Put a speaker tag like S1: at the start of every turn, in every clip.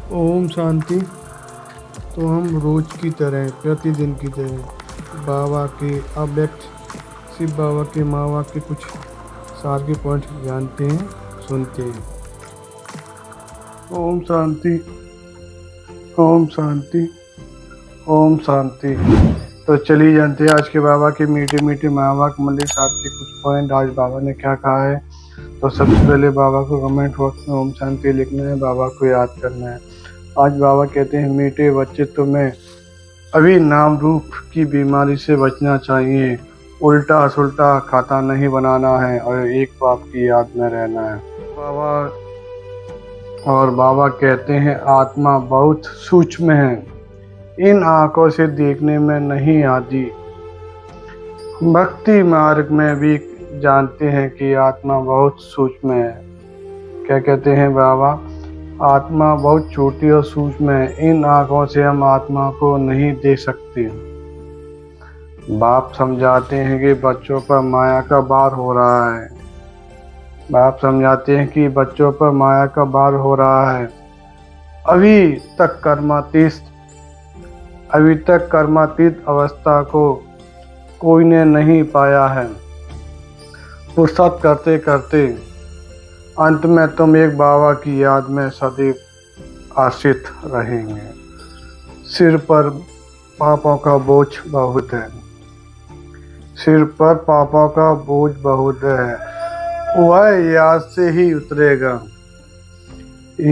S1: ओम शांति। तो हम रोज की तरह प्रतिदिन की तरह बाबा के अव्यक्त शिव बाबा के मावा के कुछ सार के पॉइंट जानते हैं, सुनते हैं। ओम शांति, ओम शांति, ओम शांति। तो चलिए जानते हैं आज के बाबा के मीठे मीठे मावा के मंदिर सार के कुछ पॉइंट। आज बाबा ने क्या कहा है। तो सबसे पहले बाबा को कमेंट बॉक्स में ओम शांति लिखना है, बाबा को याद करना है। आज बाबा कहते हैं, मीठे बच्चे तुम्हें अभी नाम रूप की बीमारी से बचना चाहिए। उल्टा सुल्टा खाता नहीं बनाना है और एक बाप की याद में रहना है। बाबा कहते हैं, आत्मा बहुत सूक्ष्म है, इन आंखों से देखने में नहीं आती। भक्ति मार्ग में भी जानते हैं कि आत्मा बहुत सूक्ष्म है। क्या कहते हैं बाबा, आत्मा बहुत छोटी और सूक्ष्म है, इन आंखों से हम आत्मा को नहीं देख सकते। बाप समझाते हैं कि बच्चों पर माया का भार हो रहा है। बाप समझाते हैं कि बच्चों पर माया का भार हो रहा है। अभी तक कर्मातीत अवस्था को कोई ने नहीं पाया है। पुरुषार्थ करते करते अंत में तुम एक बाबा की याद में सदैव आश्रित रहेंगे। सिर पर पापों का बोझ बहुत है, सिर पर पापों का बोझ बहुत है, वह याद से ही उतरेगा,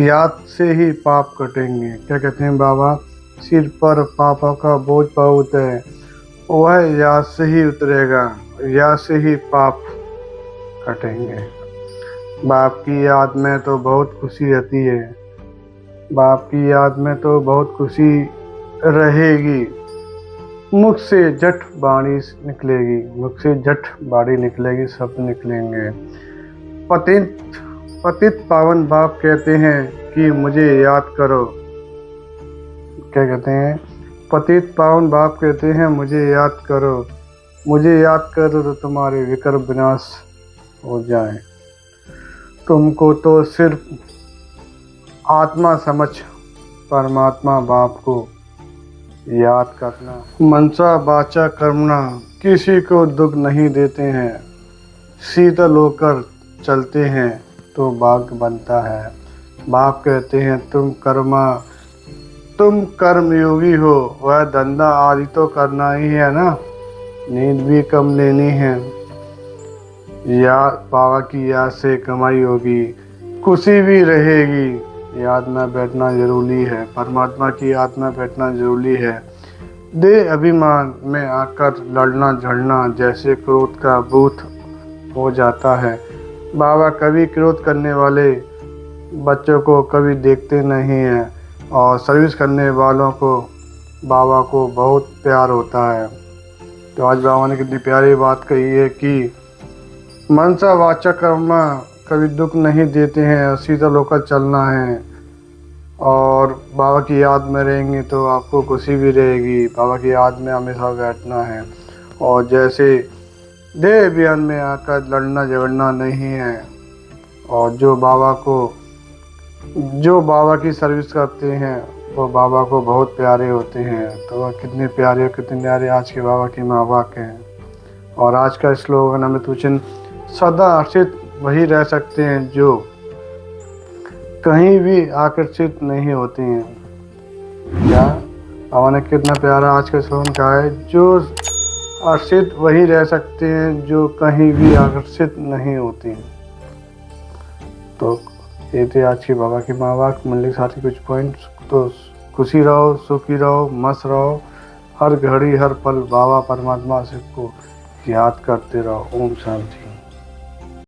S1: याद से ही पाप कटेंगे। क्या कहते हैं बाबा, सिर पर पापों का बोझ बहुत है, वह याद से ही उतरेगा, याद से ही पाप कटेंगे। बाप की याद में तो बहुत खुशी रहती है, बाप की याद में तो बहुत खुशी रहेगी। मुख से झट वाणी निकलेगी, मुख से झट वाणी निकलेगी, शब्द निकलेंगे। पतित पावन बाप कहते हैं कि मुझे याद करो। क्या कहते हैं, पतित पावन बाप कहते हैं मुझे याद करो, मुझे याद करो तो तुम्हारे विकर्म विनाश हो जाए। तुमको तो सिर्फ आत्मा समझ परमात्मा बाप को याद करना। मनसा वाचा कर्मणा, किसी को दुख नहीं देते हैं, शीतल होकर चलते हैं तो भाग्य बनता है। बाप कहते हैं तुम कर्मयोगी हो, वह धंधा आदि तो करना ही है ना, नींद भी कम लेनी है, या बाबा की याद से कमाई होगी, खुशी भी रहेगी। याद में बैठना जरूरी है, परमात्मा की याद में बैठना जरूरी है। देह अभिमान में आकर लड़ना झड़ना जैसे क्रोध का भूत हो जाता है। बाबा कभी क्रोध करने वाले बच्चों को कभी देखते नहीं हैं और सर्विस करने वालों को बाबा को बहुत प्यार होता है। तो आज बाबा ने कितनी प्यारी बात कही है कि मनसा वाचा कर्मा, कभी दुख नहीं देते हैं, शीतल होकर चलना है और बाबा की याद में रहेंगे तो आपको खुशी भी रहेगी। बाबा की याद में हमेशा बैठना है और जैसे देह अभियान में आकर लड़ना झगड़ना नहीं है। और जो बाबा की सर्विस करते हैं वो बाबा को बहुत प्यारे होते हैं। तो वह कितने प्यारे और कितने प्यारे आज के बाबा के माँ बाप हैं। और आज का स्लोगन अमृत वचन, सदा आश्रित वही रह सकते हैं जो कहीं भी आकर्षित नहीं होते हैं। क्या बाबा ने कितना प्यारा आज का स्लोगन कहा है, जो आश्रित वही रह सकते हैं जो कहीं भी आकर्षित नहीं होते हैं। तो ये थे आज के बाबा के माँ बाप मंदिर के साथ ही कुछ पॉइंट्स। तो खुशी रहो, सुखी रहो, मस्त रहो, हर घड़ी हर पल बाबा परमात्मा से को याद करते रहो। ओम शांति।